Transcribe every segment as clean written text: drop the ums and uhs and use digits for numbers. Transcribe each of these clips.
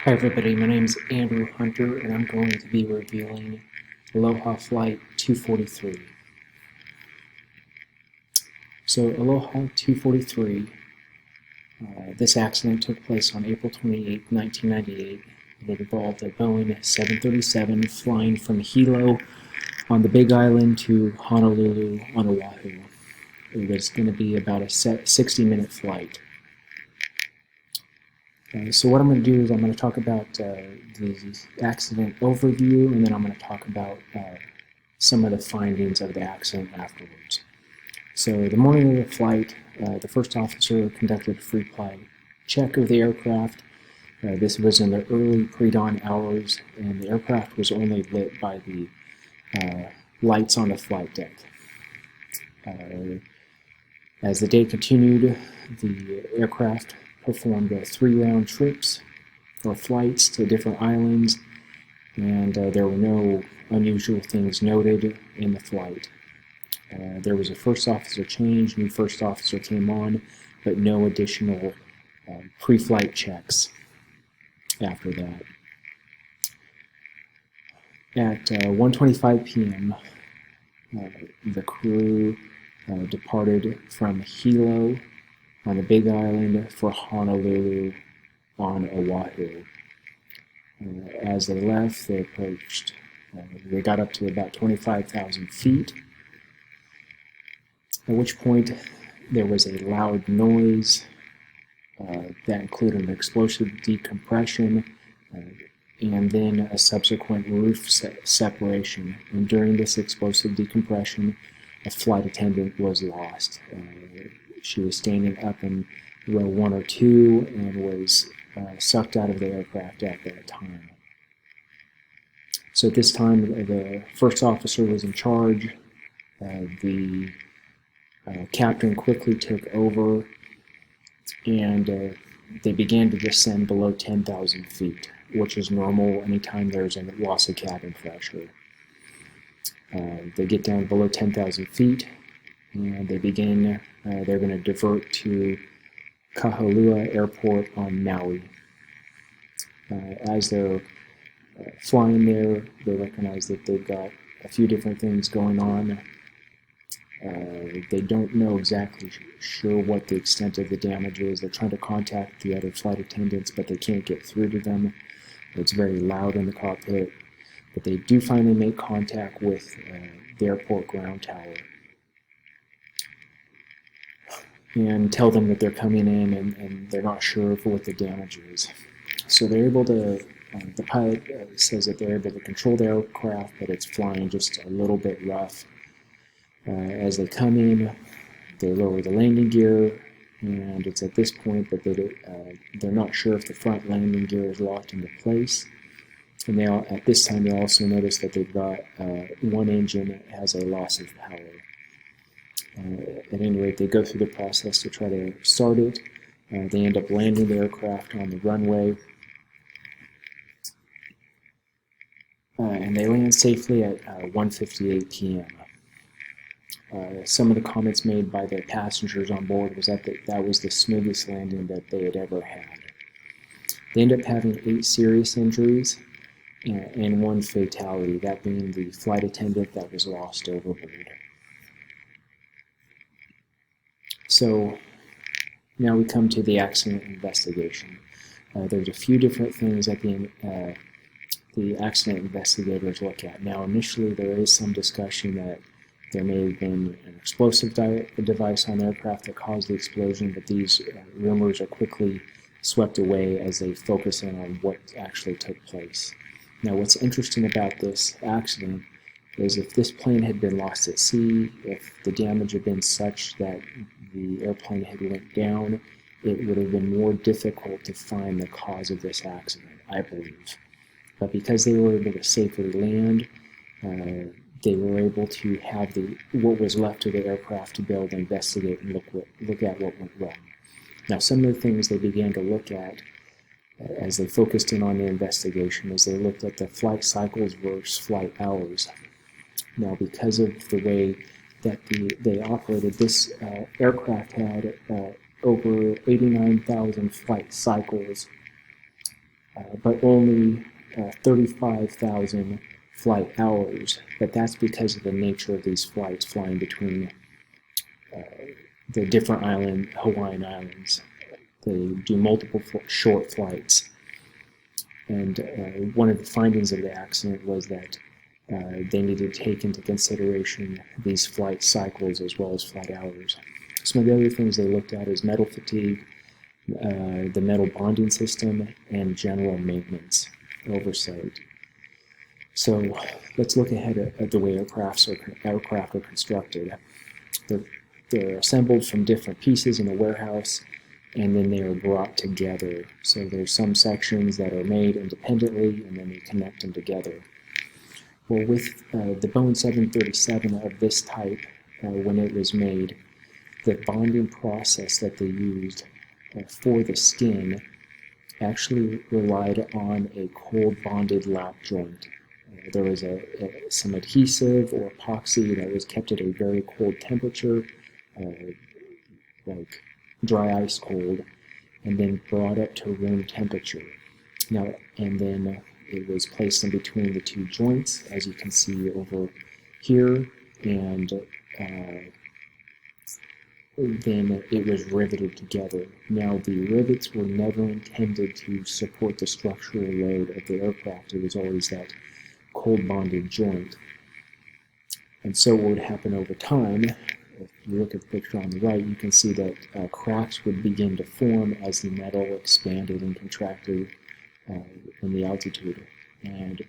Hi everybody, my name is Andrew Hunter and I'm going to be reviewing Aloha Flight 243. So Aloha 243, this accident took place on April 28, 1998. It involved a Boeing 737 flying from Hilo on the Big Island to Honolulu on Oahu. It was going to be about a 60-minute flight. So what I'm going to do is I'm going to talk about the accident overview, and then I'm going to talk about some of the findings of the accident afterwards. So the morning of the flight, the first officer conducted a free flight check of the aircraft. This was in the early pre-dawn hours, and the aircraft was only lit by the lights on the flight deck. As the day continued, the aircraft performed 3 round trips or flights to different islands, and there were no unusual things noted in the flight. There was a first officer change, new first officer came on, but no additional pre-flight checks after that. At 1:25 p.m., the crew departed from Hilo on the Big Island for Honolulu on Oahu. As they left, they approached, they got up to about 25,000 feet, at which point there was a loud noise that included an explosive decompression and then a subsequent roof separation. And during this explosive decompression, a flight attendant was lost. She was standing up in row 1 or 2 and was sucked out of the aircraft at that time. So at this time, the first officer was in charge. The captain quickly took over, and they began to descend below 10,000 feet, which is normal anytime there's a loss of cabin pressure. They get down below 10,000 feet, and they begin, they're going to divert to Kahului Airport on Maui. As they're flying there, they recognize that they've got a few different things going on. They don't know exactly sure what the extent of the damage is. They're trying to contact the other flight attendants, but they can't get through to them. It's very loud in the cockpit, but they do finally make contact with the airport ground tower and tell them that they're coming in and they're not sure for what the damage is. So they're able to, the pilot says that they're able to control the aircraft, but it's flying just a little bit rough. As they come in, they lower the landing gear, and it's at this point that they're not sure if the front landing gear is locked into place. And at this time, they also notice that they've got one engine that has a loss of power. At any rate, they go through the process to try to start it. They end up landing the aircraft on the runway, and they land safely at 1:58 p.m. Some of the comments made by the passengers on board was that that was the smoothest landing that they had ever had. They end up having 8 serious injuries and 1 fatality, that being the flight attendant that was lost overboard. So now we come to the accident investigation. There's a few different things that the accident investigators look at. Now initially there is some discussion that there may have been an explosive device on the aircraft that caused the explosion, but these rumors are quickly swept away as they focus in on what actually took place. Now what's interesting about this accident is if this plane had been lost at sea, if the damage had been such that the airplane had went down, it would have been more difficult to find the cause of this accident, I believe. But because they were able to safely land, they were able to have what was left of the aircraft to be able to investigate and look at what went wrong. Now, some of the things they began to look at as they focused in on the investigation is they looked at the flight cycles versus flight hours. Now, because of the way that they operated, this aircraft had over 89,000 flight cycles but only 35,000 flight hours. But that's because of the nature of these flights flying between the different Hawaiian islands. They do multiple short flights. And one of the findings of the accident was that they needed to take into consideration these flight cycles as well as flight hours. Some of the other things they looked at is metal fatigue, the metal bonding system, and general maintenance oversight. So let's look ahead at the way aircraft are constructed. They're assembled from different pieces in a warehouse, and then they are brought together. So there's some sections that are made independently, and then they connect them together. Well, with the Boeing 737 of this type, when it was made, the bonding process that they used for the skin actually relied on a cold bonded lap joint. There was some adhesive or epoxy that was kept at a very cold temperature, like dry ice cold, and then brought up to room temperature. Now, and then it was placed in between the two joints, as you can see over here, and then it was riveted together. Now, the rivets were never intended to support the structural load of the aircraft. It was always that cold bonded joint. And so what would happen over time, if you look at the picture on the right, you can see that cracks would begin to form as the metal expanded and contracted in the altitude. And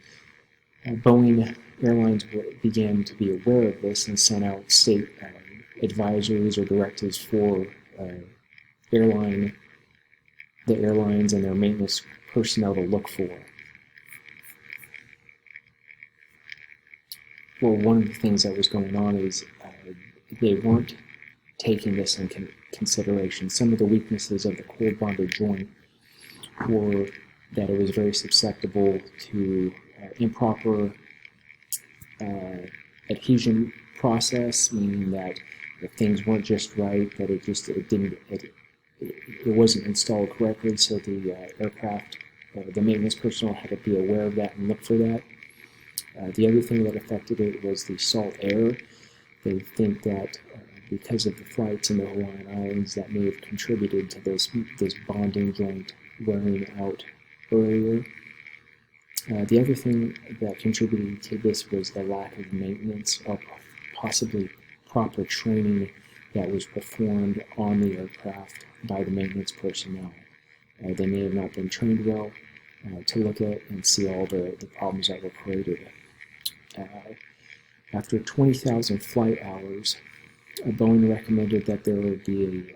Boeing Airlines began to be aware of this and sent out state advisories or directives for the airlines and their maintenance personnel to look for. Well, one of the things that was going on is they weren't taking this in consideration. Some of the weaknesses of the cold bonded joint were that it was very susceptible to improper adhesion process, meaning that if things weren't just right, that it wasn't installed correctly. So the aircraft, the maintenance personnel had to be aware of that and look for that. The other thing that affected it was the salt air. They think that because of the flights in the Hawaiian Islands, that may have contributed to this bonding joint wearing out earlier. The other thing that contributed to this was the lack of maintenance or possibly proper training that was performed on the aircraft by the maintenance personnel. They may have not been trained well to look at and see all the problems that were created. After 20,000 flight hours, Boeing recommended that there would be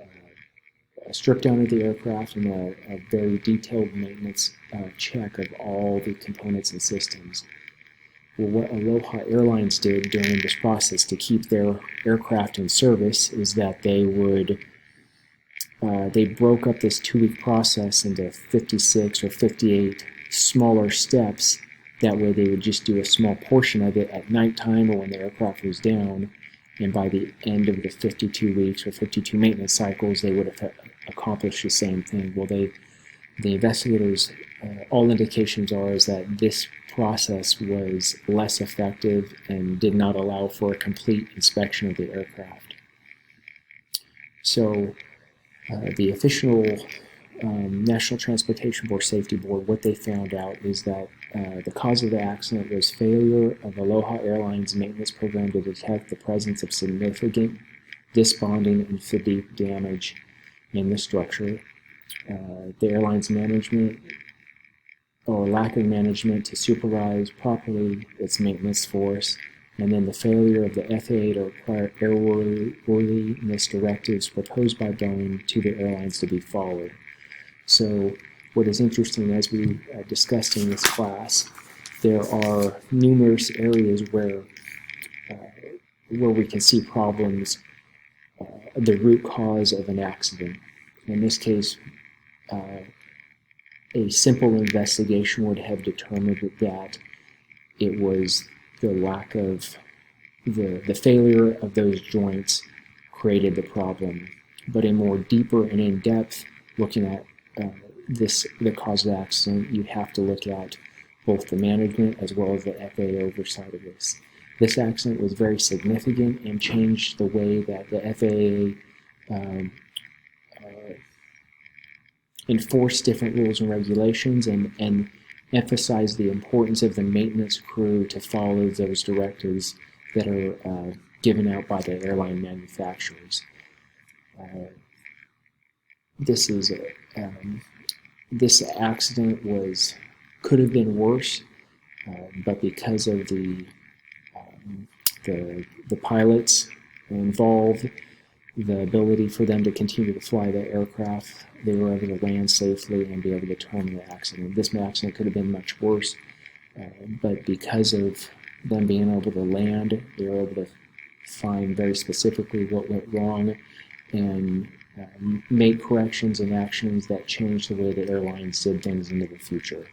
a strip down of the aircraft and a very detailed maintenance check of all the components and systems. Well, what Aloha Airlines did during this process to keep their aircraft in service is that they broke up this 2-week process into 56 or 58 smaller steps. That way they would just do a small portion of it at nighttime or when the aircraft was down, and by the end of the 52 weeks or 52 maintenance cycles, they would have accomplished the same thing. Well, the investigators, all indications are is that this process was less effective and did not allow for a complete inspection of the aircraft. So the official National Transportation Board Safety Board, what they found out is that the cause of the accident was failure of Aloha Airlines maintenance program to detect the presence of significant disbonding and fatigue damage in the structure. The airline's management or lack of management to supervise properly its maintenance force, and then the failure of the FAA to require airworthiness directives proposed by Boeing to the airlines to be followed. So what is interesting, as we discussed in this class, there are numerous areas where we can see problems, the root cause of an accident. In this case, a simple investigation would have determined that it was the lack of the failure of those joints created the problem. But a more deeper and in-depth looking at the cause of the accident, you have to look at both the management as well as the FAA oversight of this. This accident was very significant and changed the way that the FAA enforced different rules and regulations, and emphasized the importance of the maintenance crew to follow those directives that are given out by the airline manufacturers. This accident could have been worse, but because of the pilots involved, the ability for them to continue to fly the aircraft, they were able to land safely and be able to terminate the accident. This accident could have been much worse, but because of them being able to land, they were able to find very specifically what went wrong and make corrections and actions that changed the way the airlines did things into the future.